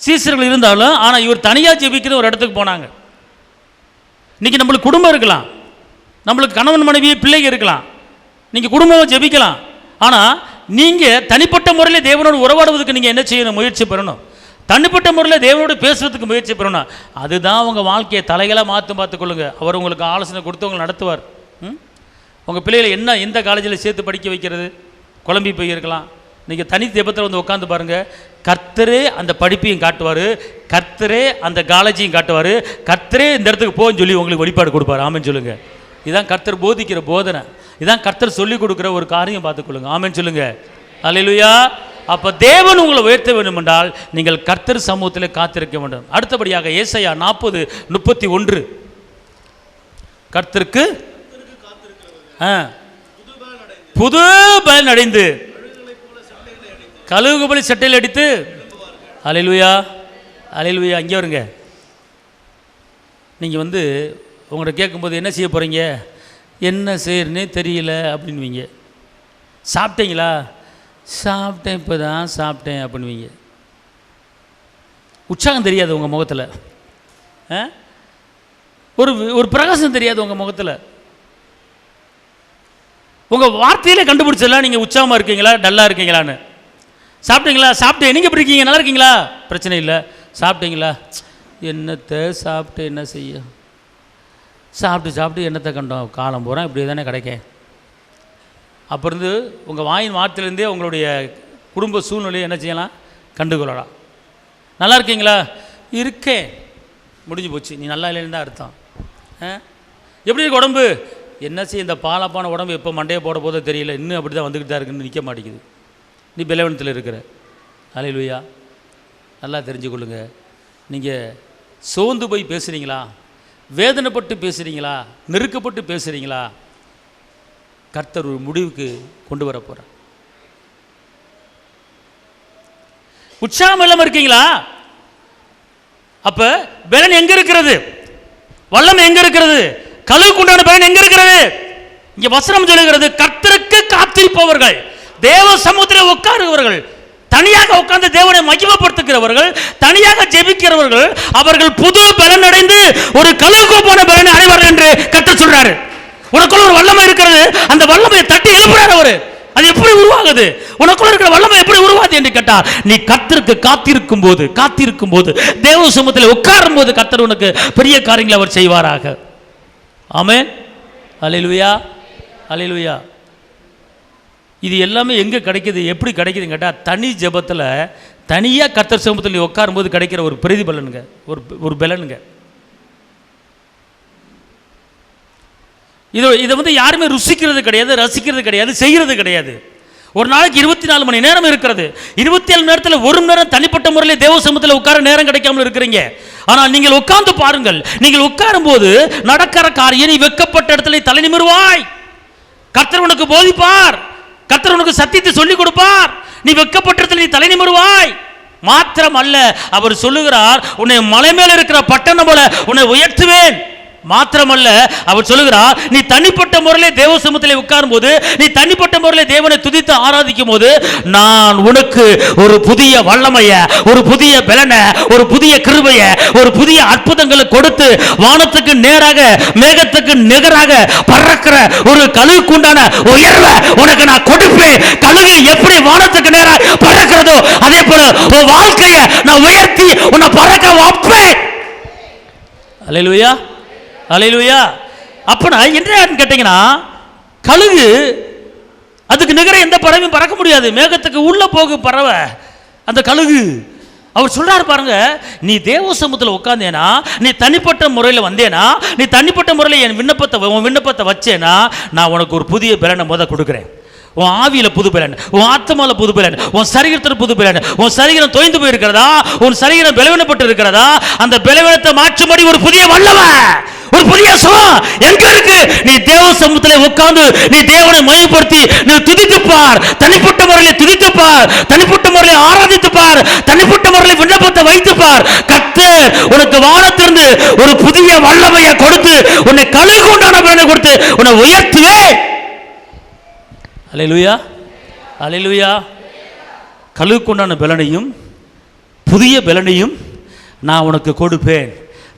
சீசர்கள் இருந்தாலும் ஆனால் இவர் தனியாக ஜெபிக்கிற ஒரு இடத்துக்கு போனாங்க. இன்றைக்கி நம்மளுக்கு குடும்பம் இருக்கலாம், நம்மளுக்கு கணவன் மனைவி பிள்ளைங்க இருக்கலாம், நீங்கள் குடும்பமாக ஜெபிக்கலாம். ஆனால் நீங்கள் தனிப்பட்ட முறையில் தேவனோடு உறவாடுவதற்கு நீங்கள் என்ன செய்யணும்? முயற்சி பெறணும். தனிப்பட்ட முறையில் தேவனோடு பேசுறதுக்கு முயற்சி பெறணும். அதுதான் உங்கள் வாழ்க்கையை தலைகளாக பார்த்துக்கொள்ளுங்க. அவர் உங்களுக்கு ஆலோசனை கொடுத்து உங்களை நடத்துவார். உங்கள் பிள்ளைகளை எந்த காலேஜில் சேர்த்து படிக்க வைக்கிறது குழம்பி போயிருக்கலாம். நீங்கள் தனி தெய்வத்தில் வந்து உட்காந்து பாருங்கள், கர்த்தரே அந்த படிப்பையும் காட்டுவார், கர்த்தரே அந்த காலேஜையும் காட்டுவார், கர்த்தரே இந்த இடத்துக்கு போன்னு சொல்லி உங்களுக்கு வெளிப்பாடு கொடுப்பார். ஆமென் சொல்லுங்கள். இதுதான் கர்த்தர் போதிக்கிற போதனை, இதுதான் கர்த்தர் சொல்லிக் கொடுக்குற ஒரு காரியம். பார்த்துக்கொள்ளுங்க. ஆமென் சொல்லுங்கள், அல்லேலூயா. அப்போ தேவன் உங்களை உயர்த்த வேண்டும் என்றால் நீங்கள் கர்த்தர் சமூகத்தில் காத்திருக்க வேண்டும். அடுத்தபடியாக ஏசாயா 40:31. கர்த்தருக்கு புது பலன் அடைந்து கழுகு போல சட்டையில் அடித்து. அல்லேலூயா, அல்லேலூயா. இங்கே வருங்க. நீங்கள் வந்து உங்கள்கிட்ட கேட்கும்போது என்ன செய்ய போகிறீங்க, என்ன செய்யறனே தெரியல அப்படின்வீங்க. சாப்பிட்டீங்களா? சாப்பிட்டேன், இப்போ தான் சாப்பிட்டேன் அப்படின்வீங்க. உற்சாகம் தெரியாது உங்கள் முகத்தில், ஒரு பிரகாசம் தெரியாது உங்கள் முகத்தில். உங்கள் வார்த்தையிலே கண்டுபிடிச்சிடலாம் நீங்கள் உற்சாகமாக இருக்கீங்களா டல்லாக இருக்கீங்களான்னு. சாப்பிட்டீங்களா? சாப்பிட்டேன். நீங்கள் எப்படி இருக்கீங்க? நல்லா இருக்கீங்களா? பிரச்சனை இல்லை. சாப்பிட்டீங்களா? என்னத்தை சாப்பிட்டு என்ன செய்ய, சாப்பிட்டு என்னத்தை கண்டோம், காலம் பூரா இப்படி தானே கிடைக்கேன். அப்போ இருந்து உங்கள் வாயின் வார்த்தையிலேருந்தே உங்களுடைய குடும்ப சூழ்நிலையை என்ன செய்யலாம், கண்டுகொள்ளலாம். நல்லா இருக்கீங்களா? இருக்கேன், முடிஞ்சு போச்சு. நீ நல்லா இல்லைன்னு தான் அர்த்தம். எப்படி இருக்கு உடம்பு? என்ன செய்ய, இந்த பாலப்பான உடம்பு எப்போ மண்டையை போட போதோ தெரியல, இன்னும் அப்படி தான் வந்துக்கிட்டு தான் இருக்குன்னு நிற்க மாட்டேங்குது. நீ பலவீனத்தில் இருக்கிற. அல்லேலூயா. நல்லா தெரிஞ்சுக்கொள்ளுங்க. நீங்கள் சோர்ந்து போய் பேசுகிறீங்களா, வேதனைப்பட்டு பேசுகிறீங்களா, நெருக்கப்பட்டு பேசுகிறீங்களா, கர்த்தர் ஒரு முடிவுக்கு கொண்டு வர போகிறார். உற்சாகம் இல்லாமல் இருக்கீங்களா? அப்ப பலன் எங்க இருக்கிறது? வல்லமை எங்க இருக்கிறது? கழுவுக்கு உண்டான பலன் எங்க இருக்கிறது? இங்க வசனம் சொல்லுகிறது, கர்த்தருக்கு காத்திருப்பவர்கள், தேவ சமூகத்தில் உட்காருகிறவர்கள், தனியாக உட்கார்ந்து தேவனை மகிமைப்படுத்துகிறவர்கள், தனியாக ஜெபிக்கிறவர்கள், அவர்கள் புது பலன் அடைந்து ஒரு கழுவுக்கு போன பலனை அடைவார்கள் என்று கர்த்தர் சொல்றாரு. உனக்குள்ள ஒரு வல்லமை இருக்கிறது, அந்த வல்லமையை தட்டி எழுப்புறாரு அவரு. அது எப்படி உருவாகுது? உனக்குள்ள இருக்கிற வல்லமை எப்படி உருவாது என்று கேட்டால், நீ கர்த்தருக்கு காத்திருக்கும் போது தேவ சமூகத்தில் உட்காரும் போது கர்த்தர் உனக்கு பெரிய காரியங்களை அவர் செய்வாராக. ஆமென். அல்லேலூயா, அல்லேலூயா. இது எல்லாமே எங்கே கிடைக்கிது, எப்படி கிடைக்குதுன்னு கேட்டால், தனி ஜெபத்தில் தனியாக கர்த்தர் சமூகத்தில் நீ உட்காரும்போது கிடைக்கிற ஒரு பிரதிபலனுங்க, ஒரு பலனுங்க. இதை வந்து யாருமே ருசிக்கிறது கிடையாது, ரசிக்கிறது கிடையாது, செய்கிறது கிடையாது. ஒரு நாளைக்கு 24 மணி நேரம் இருக்கிறது. 27 மணி நேரத்தில் ஒரு நேரம் தனிப்பட்ட முறையில் தேவ சமூகத்தில் உட்கார நேரம் கிடைக்காமல் இருக்கிறீங்க. ஆனால் நீங்கள் உட்கார்ந்து பாருங்கள், நீங்கள் உட்காரும் போது நடக்கிற காரியம், நீ வெட்கப்பட்ட இடத்துல தலை நிமிர்வாய். கர்த்தர் உனக்கு போதிப்பார், கர்த்தர் உனக்கு சத்தியத்தை சொல்லிக் கொடுப்பார். நீ வெட்கப்பட்ட இடத்துல நீ தலை நிமிர்வாய். மாத்திரம் அல்ல, அவர் சொல்லுகிறார், உன்னை மலை மேல இருக்கிற பட்டணம் போல உன்னை உயர்த்துவேன். மாத்திரமல்ல, அவர் சொல்லுகிறார், நீ தனிப்பட்ட முறையிலே தேவ சமூகத்தில் உட்காரும் போது, நீ தனிப்பட்ட முறையில் தேவனை துதித்து ஆராதிக்கும் போது, நான் உனக்கு ஒரு புதிய வல்லமைய, ஒரு புதிய பலனை, ஒரு புதிய கிருபைய, ஒரு புதிய அற்புதங்களை கொடுத்து வானத்துக்கு நேராக, மேகத்துக்கு நிகராக பறக்கிற ஒரு கழுகுக்கு உண்டான உயர்வை உனக்கு நான் கொடுப்பேன். கழுகு எப்படி வானத்துக்கு நேராக பறக்கிறதோ அதே போல உன் வாழ்க்கையை நான் உயர்த்தி உன்னை பறக்க வைப்பேன். அல்லேலூயா, அல்லேலூயா. அப்பனா என்ன கேட்டீங்கன்னா, கழுகு அதுக்கு நிகர எந்த பறவையும் பறக்க முடியாது. மேகத்துக்கு உள்ள போகு பறவை அந்த கழுகு. அவர் சொல்றாரு பாருங்க, நீ தேவ சமூகத்தில் உட்கார்ந்தேனா, நீ தனிப்பட்ட முறையில் வந்தேனா, நீ தனிப்பட்ட முறையில் என் விண்ணப்பத்தை வச்சேனா, நான் உனக்கு ஒரு புதிய பலனை கொடுக்குறேன். உன் ஆவியில புது பலன், உன் ஆத்மால புது பலன், உன் சரீரத்தில் புது பலன். உன் சரீரம் தொய்ந்து போயிருக்கிறதா, உன் சரீரம் பலவீனப்பட்டு இருக்கிறதா, அந்த பலவீனத்தை மாற்றும்படி ஒரு புதிய வல்லமை, ஒரு புதிய சுகம் எங்க இருக்கு? நீ தேவ சமூகத்தில் உட்கார்ந்து நீ தேவனை மையப்படுத்தி நீ துதித்து பார். தனிப்பட்ட முறையில் துதித்து பார், தனிப்பட்ட முறையில் ஆராதித்து பார், தனிப்பட்ட முறையில் விண்ணப்பத்தை வைத்து பார். கர்த்தர் உனக்கு வானத்திலிருந்து ஒரு புதிய வல்லமையை கொடுத்து உன்னை கழுகு உண்டான பலனை கொடுத்து உன்னை உயர்த்துவே. அல்லேலூயா, அல்லேலூயா. கழுகுக்கு உண்டான பலனையும் புதிய பலனையும் நான் உனக்கு கொடுப்பேன்,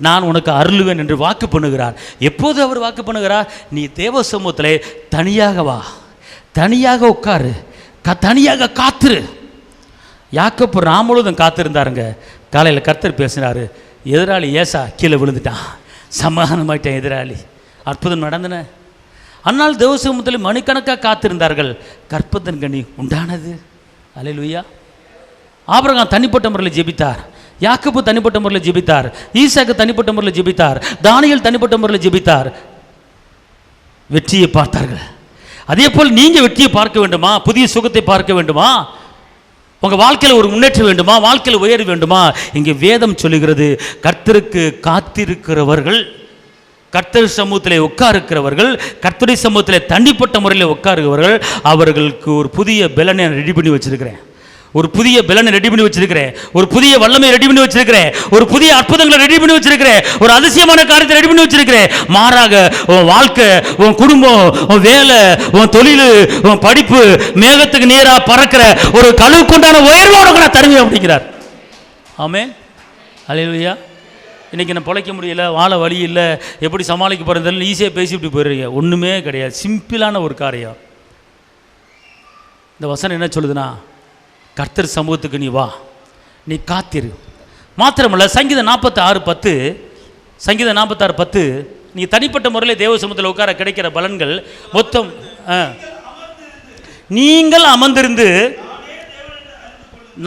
நான் உனக்கு அருளுவேன் என்று வாக்கு பண்ணுகிறார். எப்போது அவர் வாக்கு பண்ணுகிறார்? நீ தேவ சமூகத்தில் தனியாக வா, தனியாக உட்காரு, தனியாக காத்துரு. யாக்கோபு ராமுழுதும் காத்திருந்தாருங்க. காலையில் கர்த்தர் பேசினார், எதிராளி ஏசா கீழே விழுந்துட்டான், சமாதானமாயிட்டேன் எதிராளி. அற்புதம் நடந்தன. அன்னால் தேவ சமூகத்தில் மணிக்கணக்காக காத்திருந்தார்கள், கற்பத்தின் கனி உண்டானது. அல்லேலூயா. ஆபிரகாம் தனிப்பட்ட முறையில் ஜெபித்தார், யாக்கோபு தனிப்பட்ட முறையில் ஜெபித்தார், ஈசாக்கு தனிப்பட்ட முறையில் ஜெபித்தார், தானியேல் தனிப்பட்ட முறையில் ஜெபித்தார், வெற்றியை பார்த்தார்கள். அதே போல் நீங்க வெற்றியை பார்க்க வேண்டுமா? புதிய சுகத்தை பார்க்க வேண்டுமா? உங்க வாழ்க்கையில் ஒரு முன்னேற்றம் வேண்டுமா? வாழ்க்கையில் உயர வேண்டுமா? இங்கே வேதம் சொல்லுகிறது, கர்த்தருக்கு காத்திருக்கிறவர்கள், கர்த்தர் சமூகத்தில் உட்காருக்கிறவர்கள், கர்த்தருடைய சமூகத்தில் தனிப்பட்ட முறையில் உட்காருகிறவர்கள், அவர்களுக்கு ஒரு புதிய பலனை ரெடி பண்ணி வச்சிருக்கிறேன், ஒரு புதிய பலனை ரெடி பண்ணி வச்சிருக்கிறேன், ஒரு புதிய வல்லமை ரெடி பண்ணி வச்சிருக்கிறேன், ஒரு புதிய அற்புதங்களை ரெடி பண்ணி வச்சிருக்கிறேன், ஒரு அதிசயமான காரியத்தை ரெடி பண்ணி வச்சிருக்கிறேன். மாறாக உன் வாழ்க்கை, உன் குடும்பம், உன் வேலை, உன் தொழில், உன் படிப்பு மேகத்துக்கு நேராக பறக்கிற ஒரு கழுவுக்குண்டான உயர்வோடு நான் தருவேன் அப்படிங்கிறார். ஆமென், அல்லேலூயா. இன்றைக்கி நான் பிழைக்க முடியல, வாழ வழி இல்லை, எப்படி சமாளிக்க போகிறதுன்னு ஈஸியாக பேசிவிட்டு போயிடுறீங்க. ஒன்றுமே கிடையாது, சிம்பிளான ஒரு காரியம். இந்த வசனம் என்ன சொல்லுதுன்னா, கர்த்தர் சமூகத்துக்கு நீ வா, நீ காத்திரு. மாத்திரமல்ல, சங்கீதம் 46:10, சங்கீதம் 46:10, நீ தனிப்பட்ட முறையில் தேவ சமூகத்தில் உட்கார கிடைக்கிற பலன்கள் மொத்தம், நீங்கள் அமர்ந்திருந்து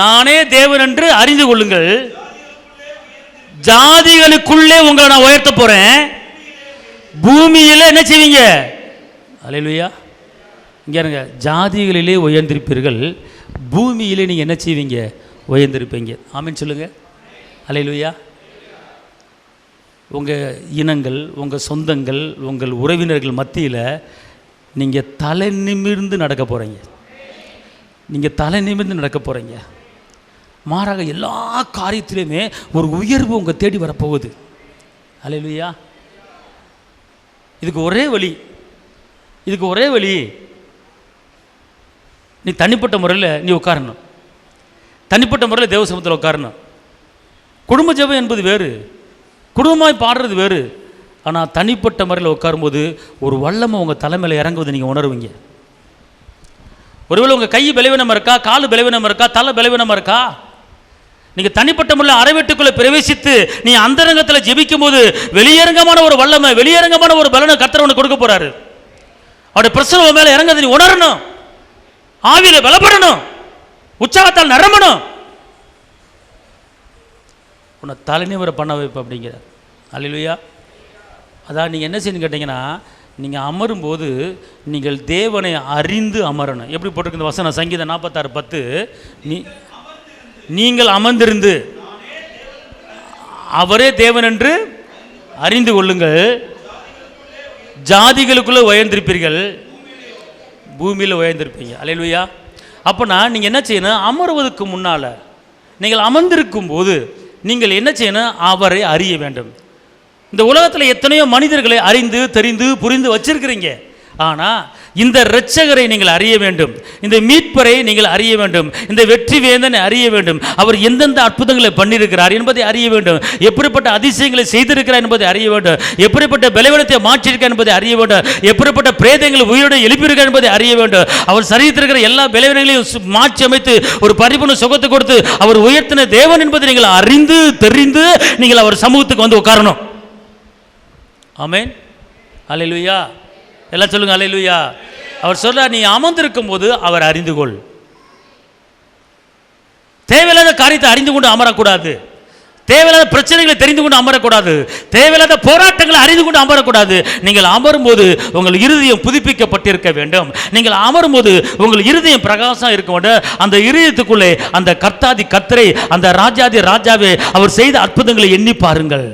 நானே தேவன் என்று அறிந்து கொள்ளுங்கள், ஜாதிகளுக்குள்ளே உங்களை நான் உயர்த்த போறேன், பூமியில என்ன செய்வீங்க? அல்லேலூயா. இங்க இருங்க, ஜாதிகளிலே உயர்ந்திருப்பீர்கள், பூமியிலே நீங்க என்ன செய்வீங்க? உயர்ந்திருப்பீங்க. ஆமென் சொல்லுங்க. அல்லேலூயா. உங்க இனங்கள், உங்க சொந்தங்கள், உங்கள் உறவினர்கள் மத்தியில் நீங்க தலை நிமிர்ந்து நடக்க போறீங்க, நீங்க தலை நிமிர்ந்து நடக்க போறீங்க. மாறாக எல்லா காரியத்திலுமே ஒரு உயர்வு உங்க தேடி வரப்போகுது. அல்லேலூயா. இதுக்கு ஒரே வழி, இதுக்கு ஒரே வழி, நீ தனிப்பட்ட முறையில் நீ உட்காரணும், தனிப்பட்ட முறையில் தேவ சமூகத்தில் உட்காரணும். குடும்ப ஜெபம் என்பது வேறு, குடும்பமாய் பாடுறது வேறு. ஆனால் தனிப்பட்ட முறையில் உட்காரும்போது ஒரு வல்லமை உங்கள் தலைமையில் இறங்குவது நீங்கள் உணர்வீங்க. ஒருவேளை உங்கள் கை பலவீனமாக இருக்கா, காலு பலவீனமாக இருக்கா, தலை பலவீனமாக இருக்கா, நீங்கள் தனிப்பட்ட முறையில் அறைவீட்டுக்குள்ளே பிரவேசித்து நீ அந்தரங்கத்தில் ஜெபிக்கும் போது வெளியரங்கமான ஒரு வல்லமை, வெளியரங்கமான ஒரு பலனை கர்த்தர் உனக்கு கொடுக்க போகிறாரு. அவருடைய பிரசனம் உன் மேலே இறங்குறது நீ உணரணும். ஆவியில பலப்படணும், உற்சாகத்தால் நிரம்பணும். உன்னை தலைநிவரை பண்ண வைப்ப அப்படிங்கிறார். அல்லேலூயா. அதான் நீங்கள் என்ன செய்யணும்னு கேட்டிங்கன்னா, நீங்கள் அமரும்போது நீங்கள் தேவனை அறிந்து அமரணும். எப்படி போட்டிருக்கு இந்த வசனம்? சங்கீதம் 46:10, நீங்கள் அமர்ந்திருந்து அவரே தேவன் என்று அறிந்து கொள்ளுங்கள், ஜாதிகளுக்குள்ளே உயர்ந்திருப்பீர்கள், பூமியில் உயர்ந்திருப்பீங்க. அல்லேலூயா. அப்போனா நீங்கள் என்ன செய்யணும்? அமருவதற்கு முன்னால் நீங்கள் அமர்ந்திருக்கும் போது நீங்கள் என்ன செய்யணும்? அவரை அறிய வேண்டும். இந்த உலகத்தில் எத்தனையோ மனிதர்களை அறிந்து தெரிந்து புரிந்து வச்சிருக்கிறீங்க. ஆனால் இந்த இரட்சகரை நீங்கள் அறிய வேண்டும், இந்த மீட்பரை நீங்கள் அறிய வேண்டும், இந்த வெற்றி வேந்தனை அறிய வேண்டும். அவர் எந்தெந்த அற்புதங்களை பண்ணியிருக்கிறார் என்பதை அறிய வேண்டும், எப்படிப்பட்ட அதிசயங்களை செய்திருக்கிறார் என்பதை அறிய வேண்டும், எப்படிப்பட்ட பலவீனத்தை மாற்றியிருக்கார் என்பதை அறிய வேண்டும், எப்படிப்பட்ட பிரேதங்களை உயிரோடு எழுப்பியிருக்கார் என்பதை அறிய வேண்டும். அவர் சரித்திருக்கிற எல்லா பலவீனங்களையும் மாற்றி அமைத்து ஒரு பரிபூர்ண சுகத்தை கொடுத்து அவர் உயர்த்தின தேவன் என்பதை நீங்கள் அறிந்து தெரிந்து நீங்கள் அவர் சமூகத்துக்கு வந்து உட்காரணும். ஆமென். அல்லேலூயா. எல்லாம் சொல்லுங்க அல்லேலூயா. அவர் சொல்றார், நீ அமர்ந்திருக்கும் போது அவர் அறிந்து கொள். தேவையில்லாத காரியத்தை அறிந்து கொண்டு அமரக்கூடாது, தேவையில்லாத பிரச்சனைகளை தெரிந்து கொண்டு அமரக்கூடாது, தேவையில்லாத போராட்டங்களை அறிந்து கொண்டு அமரக்கூடாது. நீங்கள் அமரும்போது உங்கள் இருதயம் புதுப்பிக்கப்பட்டிருக்க வேண்டும். நீங்கள் அமரும்போது உங்கள் இருதயம் பிரகாசம் இருக்க வேண்டும். அந்த இருதயத்துக்குள்ளே அந்த கர்த்தாதி கர்த்தரை, அந்த ராஜாதி ராஜாவே அவர் செய்த அற்புதங்களை எண்ணி பாருங்கள்.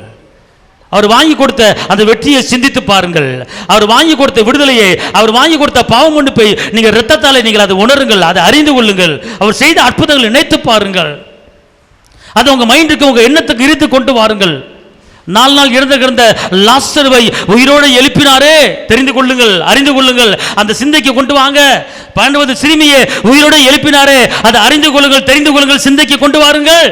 அவர் வாங்கி கொடுத்த அந்த வெற்றியை சிந்தித்து பாருங்கள். அவர் வாங்கி கொடுத்த விடுதலையை, அவர் வாங்கி கொடுத்த பாவம் மன்னிப்பை நீங்கள் இரத்தத்தாலே நீங்கள் அதை உணருங்கள், அதை அறிந்து கொள்ளுங்கள். அவர் செய்த அற்புதங்களை நினைத்து பாருங்கள். அது உங்கள் மைண்டுக்கு, உங்கள் எண்ணத்துக்கு இருந்து கொண்டு வாருங்கள். 4 நாள் இறந்து கிடந்த லாசருவை உயிரோடு எழுப்பினாரே, தெரிந்து கொள்ளுங்கள், அறிந்து கொள்ளுங்கள். அந்த சிந்தைக்கு கொண்டு வாங்க. 12 சிறுமியை உயிரோடு எழுப்பினாரே, அதை அறிந்து கொள்ளுங்கள், தெரிந்து கொள்ளுங்கள், சிந்தைக்கு கொண்டு வாருங்கள்.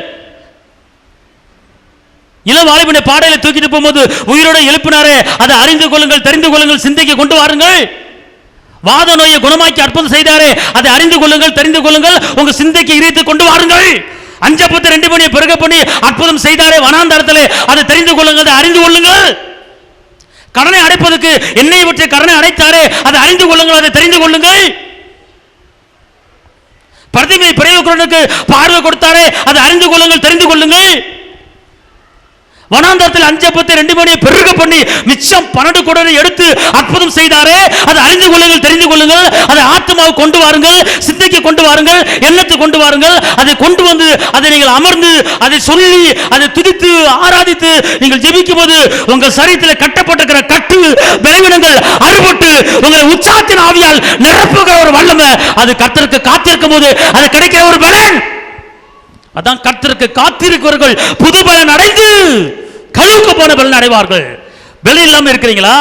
இளம் வாலிபனை பாடையில தூக்கிட்டு போகும்போது உயிரோட எழுப்பினாரே, அதை அறிந்து கொள்ளுங்கள், தெரிந்து கொள்ளுங்கள், சிந்தைக்கு கொண்டு வாருங்கள். வாத நோயை குணமாக்கி அற்புதம் செய்தாரே, அதை அறிந்து கொள்ளுங்கள், தெரிந்து கொள்ளுங்கள், உங்க சிந்தைக்கு இறைத்து கொண்டு வாருங்கள். 5 மணியை பெருக பண்ணி அற்புதம் செய்தாரே வனாந்தரத்திலே, அதை தெரிந்து கொள்ளுங்கள், அதை அறிந்து கொள்ளுங்கள். கடனை அடைப்பதற்கு எண்ணெயை விட்டு கடனை அடைத்தாரே, அதை அறிந்து கொள்ளுங்கள், அதை தெரிந்து கொள்ளுங்கள். பிரதிமை பிரயோகனுக்கு பார்வை கொடுத்தாரே, அதை அறிந்து கொள்ளுங்கள், தெரிந்து கொள்ளுங்கள். வனாந்தரத்தில் 5 மணியை பெருக பண்ணி மிச்சம் 12 குடரை எடுத்து அற்புதம் செய்தாரே, அதை அறிந்து கொள்ளுங்கள், தெரிந்து கொள்ளுங்கள், அதை ஆத்மாவுக்கு கொண்டு வாருங்கள், சிந்தைக்கு கொண்டு வாருங்கள், எண்ணத்துக்கு கொண்டு வாருங்கள். அதை கொண்டு வந்து அதை நீங்கள் அமர்ந்து அதை சொல்லி அதை துதித்து ஆராதித்து நீங்கள் ஜெபிக்கும் போது உங்கள் சரீரத்தில் கட்டப்பட்டிருக்கிற கட்டு பலவீனங்கள் அறுபட்டு உங்களை உற்சாகத்தின் ஆவியால் நிரப்புகிற ஒரு வல்லமை, அது கர்த்தருக்கு காத்திருக்கும் போது அது கிடைக்கிற ஒரு பலன். அதான் கர்த்தருக்கு காத்திருக்கிறவர்கள் புது பலன் அடைந்து கழுவுக்கு போன பலன் அடைவார்கள். பலன் இல்லாம இருக்கிறீங்களா?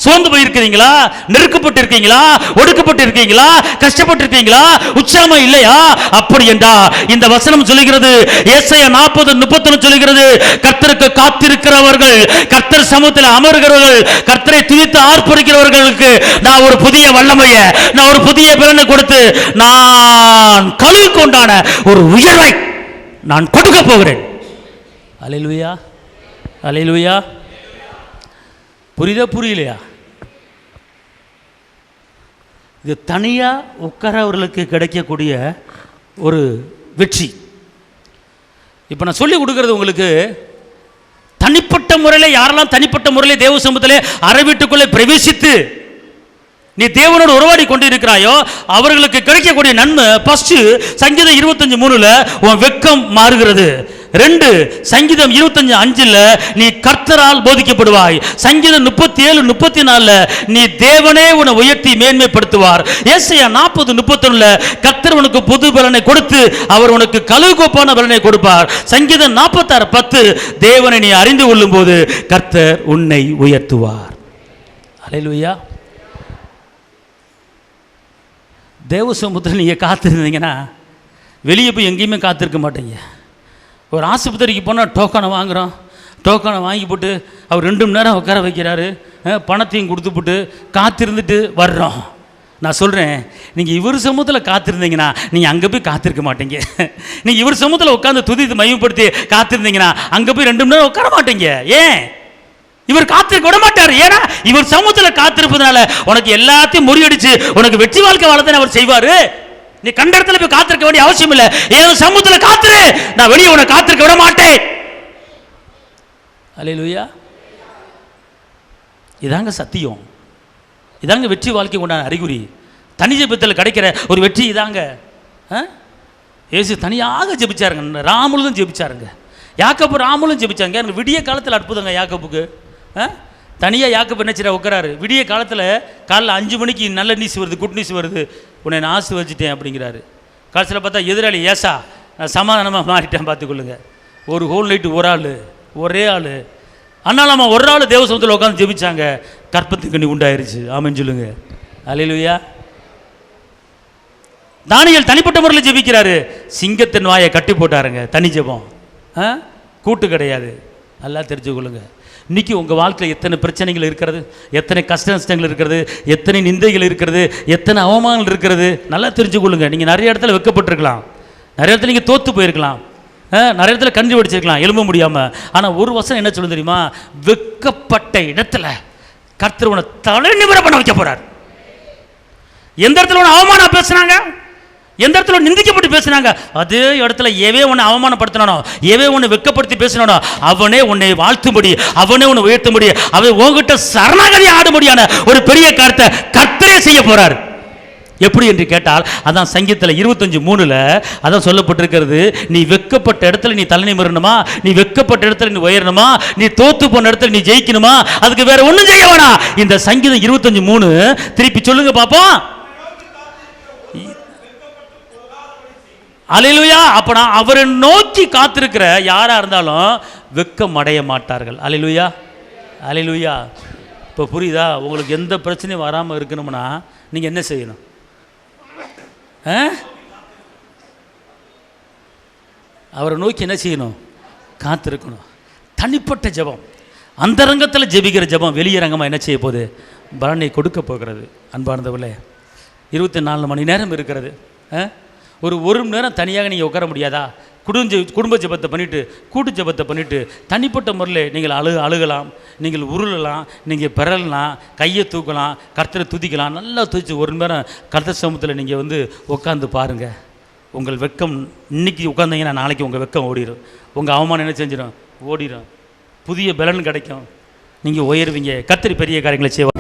சோர்ந்து போயிருக்கிறீங்களா? நெருக்கப்பட்டு இருக்கீங்களா? ஒடுக்கப்பட்டு இருக்கீங்களா? கஷ்டப்பட்டு இருக்கீங்களா? உற்சாகம் இல்லையா? அப்படி என்றா இந்த வசனம் சொல்லுகிறது, ஏசாயா 40:31 சொல்லுகிறது, கர்த்தருக்கு காத்திருக்கிறவர்கள், கர்த்தர் சமூகத்தில் அமர்கிறவர்கள், கர்த்தரை துதித்து ஆர்ப்பரிக்கிறவர்களுக்கு நான் ஒரு புதிய வல்லமையை, நான் ஒரு புதிய பலனை கொடுத்து நான் கழுவுக்கு உண்டான ஒரு உயர்வை நான் கொடுக்க போகிறேன். அல்லேலூயா. அல்லேலூயா. புரியுதா புரியலையா? இது தனியாக உட்காரவர்களுக்கு கிடைக்கக்கூடிய ஒரு வெற்றி. இப்போ நான் சொல்லி கொடுக்கறது உங்களுக்கு தனிப்பட்ட முறையில், யாரெல்லாம் தனிப்பட்ட முறையில் தேவ சமூகத்திலே அறை வீட்டுக்குள்ளே பிரவேசித்து நீ தேவனோடு உறவாடி கொண்டு இருக்கிறாயோ அவர்களுக்கு கிடைக்கக்கூடிய நன்மை. ஃபர்ஸ்ட் சங்கீதம் 25:3 உன் வெட்கம் மாறுகிறது. 2 சங்கீதம் 25:5 நீ கர்த்தரால் போதிக்கப்படுவாய். சங்கீதம் 37:34 நீ தேவனே உன்னை உயர்த்தி மேன்மைப்படுத்துவார். ஏசாயா 40:31 கர்த்தர் உனக்கு புது பலனை கொடுத்து அவர் உனக்கு கழுகுப்பான பலனை கொடுப்பார். சங்கீதம் 46:10 தேவனை நீ அறிந்து கொள்ளும் போது கர்த்தர் உன்னை உயர்த்துவார். அல்லேலூயா. தேவ சமூகத்தில் நீங்கள் காத்திருந்தீங்கன்னா வெளியே போய் எங்கேயுமே காத்திருக்க மாட்டீங்க. ஒரு ஆஸ்பத்திரிக்கு போனால் டோக்கனை வாங்குகிறோம், டோக்கனை வாங்கி போட்டு அவர் 2 மணி நேரம் உட்கார வைக்கிறாரு, பணத்தையும் கொடுத்துப்புட்டு காத்திருந்துட்டு வர்றோம். நான் சொல்கிறேன், நீங்கள் இவர் சமூகத்தில் காத்திருந்தீங்கன்னா நீங்கள் அங்கே போய் காத்திருக்க மாட்டீங்க. நீங்கள் இவர் சமூகத்தில் உட்காந்து துதித்து மையப்படுத்தி காத்திருந்தீங்கன்னா அங்கே போய் 2 மணி நேரம் உட்கார மாட்டீங்க. ஏன்? இவர் காத்திருக்க விட மாட்டார். ஏன்னா இவர் சமூகத்தில் காத்திருப்பதனால உனக்கு எல்லாத்தையும் முறியடிச்சு உனக்கு வெற்றி வாழ்க்கை வாழதான் அவர் செய்வாரு. நீ கண்ட இடத்துல போய் காத்திருக்க வேண்டிய அவசியம் இல்லை. என் சமூகத்தில் காத்திரு, நான் வெளியே உன்னை காத்திருக்க விட மாட்டேன். அல்லேலூயா. இதாங்க சத்தியம், இதாங்க வெற்றி வாழ்க்கை உண்டான அறிகுறி. தனி ஜெபத்தில் கிடைக்கிற ஒரு வெற்றி இதாங்க. இயேசு தனியாக ஜெபிச்சாருங்க, ராமுலும் ஜெபிச்சாருங்க, யாக்கோபு ராமுலும் ஜெபிச்சாங்க. எனக்கு விடிய காலத்தில் அற்புதங்க யாக்கோபுக்கு. தனியாக யாக்கோபு என்ன செய்ய உட்காராரு, விடிய காலத்தில் காலைல 5 மணிக்கு நல்ல நியூஸ் வருது, குட் நியூஸ் வருது, உன்னை நான் ஆசீர்வதிச்சிட்டேன் அப்படிங்கிறாரு. காலத்தில் பார்த்தா எதிராளி ஏசா நான் சமாதானமாக மாறிட்டேன் பார்த்துக்கொள்ளுங்க. ஒரு ஹோல் நைட்டு ஒரு ஆள், ஒரே ஆள். ஆனால் நம்ம ஒரு ஆள் தேவ சமூகத்தில் உட்காந்து ஜெபிச்சாங்க, கற்பத்துக்கு கண்ணி உண்டாயிருச்சு. ஆமென் சொல்லுங்க. அல்லேலூயா. தானியேல் தனிப்பட்ட முறையில் ஜெபிக்கிறாரு, சிங்கத்தின் வாயை கட்டி போட்டாருங்க. தனி ஜெபம், கூட்டு கிடையாது. நல்லா தெரிஞ்சுக்கொள்ளுங்க. இன்றைக்கி உங்கள் வாழ்க்கையில் எத்தனை பிரச்சனைகள் இருக்கிறது, எத்தனை கஷ்ட நஷ்டங்கள் இருக்கிறது, எத்தனை நிந்தைகள் இருக்கிறது, எத்தனை அவமானங்கள் இருக்கிறது, நல்லா தெரிஞ்சுக்கொள்ளுங்க. நீங்கள் நிறைய இடத்துல வெட்கப்பட்டிருக்கலாம், நிறைய இடத்துல நீங்கள் தோற்று போயிருக்கலாம், நிறைய இடத்துல கஞ்சி வடிச்சிருக்கலாம் எழும்ப முடியாமல். ஆனால் ஒரு வசனம் என்ன சொல்ல தெரியுமா, வெட்கப்பட்ட இடத்துல கர்த்தர் உன்னை தலை நிமிர பண்ண வைக்க போகிறார். எந்த இடத்துல உன்னை அவமானம் பேசுனாங்க, எந்த இடத்துல நிந்திக்கப்பட்டு பேசினாங்க, அதே இடத்துல எவே உன்னை அவமானப்படுத்தினானோ, எவே உன்னை வெட்கப்படுத்தி பேசினானோ, அவனே உன்னை வாழ்த்தும்படி, அவனே உன்னை உயர்த்தும்படி, அவன் உங்ககிட்ட சரணாகதி ஆடும்படியான ஒரு பெரிய காரியத்தை கர்த்தரே செய்ய போறார். எப்படி என்று கேட்டால், அதான் சங்கீதத்தில் 25:3 அதான் சொல்லப்பட்டிருக்கிறது. நீ வெட்கப்பட்ட இடத்துல நீ தலை நிமிரணுமா, நீ வெட்கப்பட்ட இடத்துல நீ உயரணுமா, நீ தோத்து போன இடத்துல நீ ஜெயிக்கணுமா, அதுக்கு வேற ஒன்றும் செய்ய வேணாம். இந்த சங்கீதம் 25:3 திருப்பி சொல்லுங்க பாப்போம். அல்லேலூயா. அப்பனா அவரை நோக்கி காத்திருக்கிற யாரா இருந்தாலும் வெட்கம் அடைய மாட்டார்கள். அல்லேலூயா, அல்லேலூயா. இப்போ புரியுதா? உங்களுக்கு எந்த பிரச்சனையும் வராமல் இருக்கணும்னா நீங்கள் என்ன செய்யணும்? அவரை நோக்கி என்ன செய்யணும்? காத்திருக்கணும். தனிப்பட்ட ஜெபம், அந்தரங்கத்தில் ஜெபிக்கிற ஜெபம் வெளியரங்கமாக என்ன செய்ய போகுது? பலனை கொடுக்க போகிறது. அன்பார்ந்தவர்களே, 24 மணி நேரம் இருக்கிறது. ஒரு மணி நேரம் தனியாக நீங்கள் உட்கார முடியாதா? குடும்ப ஜெபத்தை பண்ணிவிட்டு, கூட்டு ஜெபத்தை பண்ணிவிட்டு, தனிப்பட்ட முறையில் நீங்கள் அழுகலாம், நீங்கள் உருளலாம், நீங்கள் பெறலாம், கையை தூக்கலாம், கர்த்தரை துதிக்கலாம். நல்லா துதிச்சு 1 மணி நேரம் கர்த்தர் சமூகத்தில் நீங்கள் உட்காந்து பாருங்கள். உங்கள் வெட்கம் இன்றைக்கி உட்காந்தீங்கன்னா நாளைக்கு உங்கள் வெட்கம் ஓடிடும். உங்கள் அவமானம் என்ன செஞ்சிடும்? ஓடிடும். புதிய பலன் கிடைக்கும், நீங்கள் உயர்வீங்க. கர்த்தர் பெரிய காரியங்களை செய்வார்.